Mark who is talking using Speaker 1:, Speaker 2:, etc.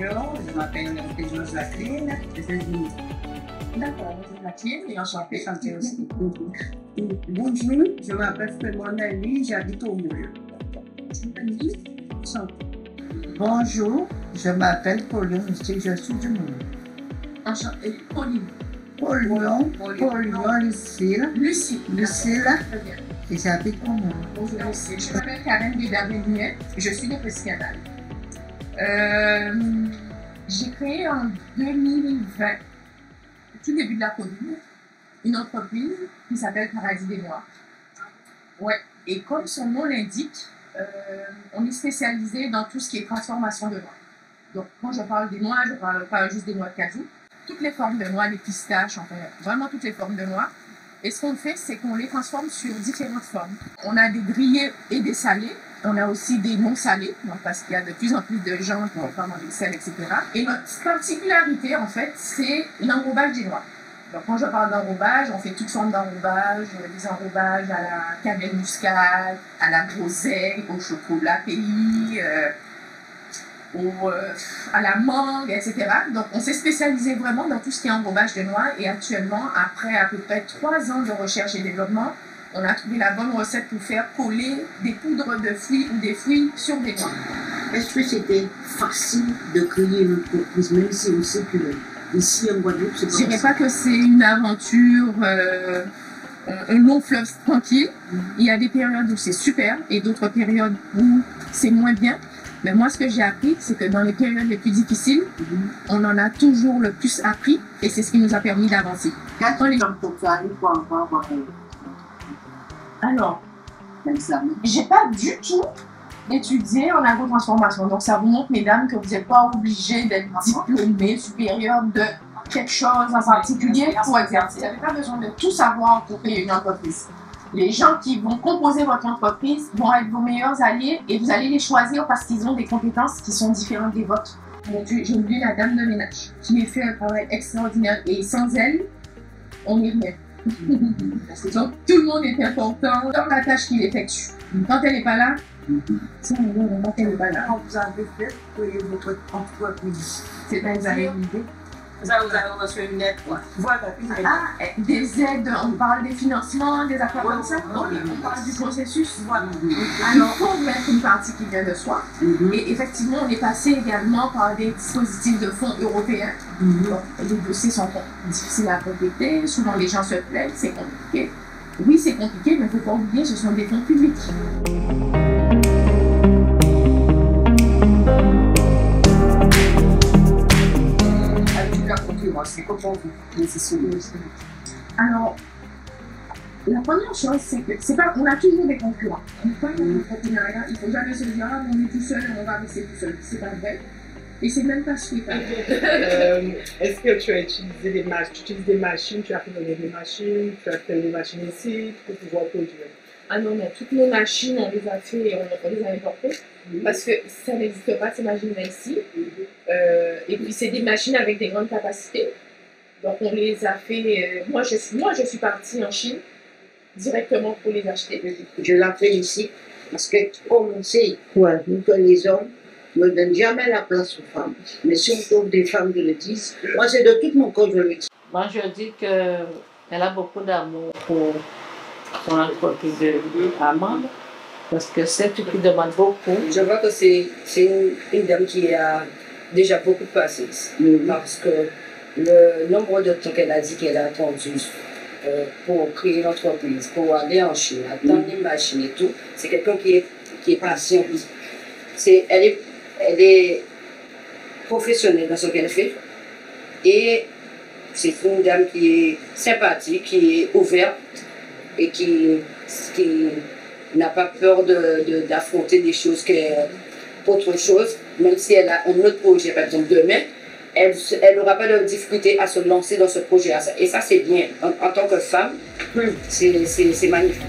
Speaker 1: Bonjour, je m'appelle Péjose Jacqueline, je suis
Speaker 2: D'accord, bonjour Jacqueline et enchantée.
Speaker 1: chantée aussi. Bonjour, je m'appelle Frémona Elie, j'habite au Moule. Bonjour, je m'appelle Pauline, je suis du Moule.
Speaker 2: Enchantée. Pauline.
Speaker 1: Pauline, Lucille,
Speaker 2: Très bien.
Speaker 1: et j'habite au Moule.
Speaker 2: Bonjour Lucille. Je m'appelle Karen Bédard-Bénier. Je suis de Prescanal. J'ai créé en 2020, au tout début de la Covid, une entreprise qui s'appelle Paradis des Noirs. Ouais. Et comme son nom l'indique, on est spécialisé dans tout ce qui est transformation de noix. Donc, quand je parle des noix, je ne parle pas juste des noix de cajou. Toutes les formes de noix, les pistaches, enfin, vraiment toutes les formes de noix. Et ce qu'on fait, c'est qu'on les transforme sur différentes formes. On a des grillés et des salés. On a aussi des non salés, donc parce qu'il y a de plus en plus de gens qui vont faire manger du sel, etc. Et notre particularité, en fait, c'est l'enrobage des noix. Donc, quand je parle d'enrobage, on fait toutes formes d'enrobage, des enrobages à la cannelle muscade, à la groseille, au chocolat pays, à la mangue, etc. Donc, on s'est spécialisé vraiment dans tout ce qui est enrobage de noix. Et actuellement, après à peu près 3 ans de recherche et développement, on a trouvé la bonne recette pour faire coller des poudres de fruits ou des fruits sur des noix.
Speaker 3: Est-ce que c'était facile de créer une entreprise, même si on sait que ici en Guadeloupe, c'est pas
Speaker 2: Je dirais pas que c'est une aventure, un long fleuve tranquille. Il y a des périodes où c'est super et d'autres périodes où c'est moins bien. Mais moi, ce que j'ai appris, c'est que dans les périodes les plus difficiles, on en a toujours le plus appris et c'est ce qui nous a permis d'avancer.
Speaker 3: Quand les gens pour aller pour encore avoir
Speaker 2: Alors,
Speaker 3: comme ça, non?
Speaker 2: j'ai pas du tout étudié en agrotransformation. Donc, ça vous montre, mesdames, que vous n'êtes pas obligé d'être diplômé supérieur de quelque chose en particulier pour exercer. Vous n'avez pas besoin de tout savoir pour créer une entreprise. Les gens qui vont composer votre entreprise vont être vos meilleurs alliés et vous allez les choisir parce qu'ils ont des compétences qui sont différentes des vôtres. J'ai oublié la dame de ménage qui fait un travail extraordinaire et sans elle, on n'est rien. Donc, tout le monde est important dans la tâche qu'il effectue. Quand elle n'est pas là, quand elle n'est pas là.
Speaker 1: Quand vous avez fait créer votre entreprise,
Speaker 2: C'est pas
Speaker 1: vous avez une idée? Vous avez reçu une aide, quoi. Voilà, une aide.
Speaker 2: Ah, des aides, on parle des financements, des affaires comme ça. On parle du processus.
Speaker 1: Voilà.
Speaker 2: Alors, il faut mettre une partie qui vient de soi. Et effectivement, on est passé également par des dispositifs de fonds européens. Donc, les dossiers sont difficiles à compléter. Souvent, les gens se plaignent, c'est compliqué. Oui, c'est compliqué, mais il ne faut pas oublier, ce sont des fonds publics.
Speaker 1: La concurrence, c'est comment vous positionnez?
Speaker 2: Alors, la première chose, c'est que c'est pas, on a toujours des concurrents. On n'est pas dans l'entrepreneuriat, il ne faut jamais se dire ah, on est tout seul, on va rester tout seul. C'est pas vrai. Et c'est même pas souhaitable.
Speaker 4: Est-ce que tu as utilisé des machines, tu utilises des machines, tu as fait des machines, tu as fait des machines ici pour pouvoir produire?
Speaker 2: Ah non, non, toutes nos machines, on les a fait et on les a importées. Parce que ça n'existe pas, ces machines-là ici. Et puis, c'est des machines avec des grandes capacités. Donc, on les a fait. Moi, je suis partie en Chine directement pour les acheter.
Speaker 3: Je la félicite parce que, comme on sait, nous que les hommes ne donnent jamais la place aux femmes. Mais si on trouve des femmes qui le disent, moi, c'est de tout mon cœur que je le dis.
Speaker 5: Moi, je dis qu'elle a beaucoup d'amour pour son entreprise d'amande parce que c'est ce qui demande beaucoup.
Speaker 6: Je vois que c'est une dame qui a déjà beaucoup de patience parce que le nombre de temps qu'elle a dit qu'elle a attendu pour créer l'entreprise, pour aller en Chine, attendre une machine et tout, c'est quelqu'un qui est patient. Elle est professionnelle dans ce qu'elle fait et c'est une dame qui est sympathique, qui est ouverte et qui n'a pas peur d'affronter des choses autre chose, même si elle a un autre projet, par exemple demain, elle n'aura pas de difficulté à se lancer dans ce projet. Et ça, c'est bien. En tant que femme, c'est magnifique.